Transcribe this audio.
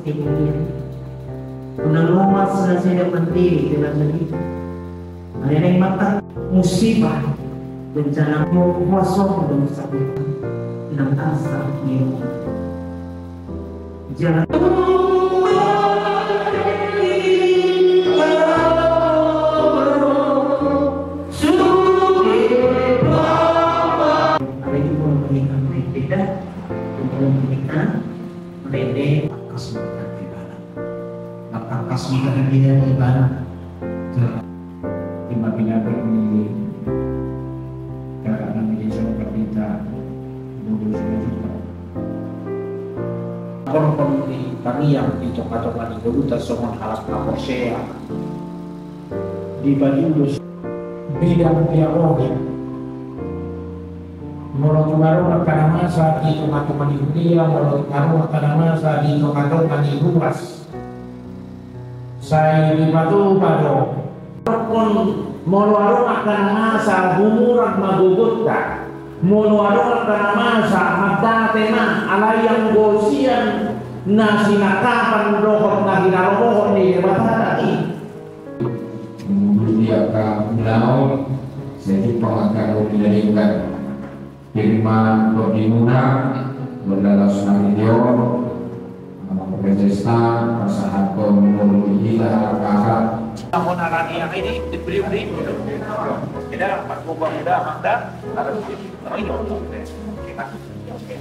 kemudian menelumas sudah saya pendiri dalam negeri. Ada yang mata musibah bencana kosong dan sakit dalam asa ini. Jangan kasih dia ibadah lima binatur ini karena menjadi kapita dulu juga orang kami yang di toka-toka di Goluta semua halak Korsea di Balius bidang dialog Mulut baru akan masa di toka-toka di India, mulut baru akan masa di toka-toka di Luas. Saya di batu pado pun moluaro akan masa humurak magugutta moluaro akan masa magda tema alayang gosian na sinakapan dohot na ginalobohon ni Debatari dia akan menaun jadi pengangkat dinamika firman Kodimuna berdalas video Protestan, pasahan pemuluh lah kakak. Tahun alani yang ini diberi-beri, kita pas muda manda harus ini. Oke.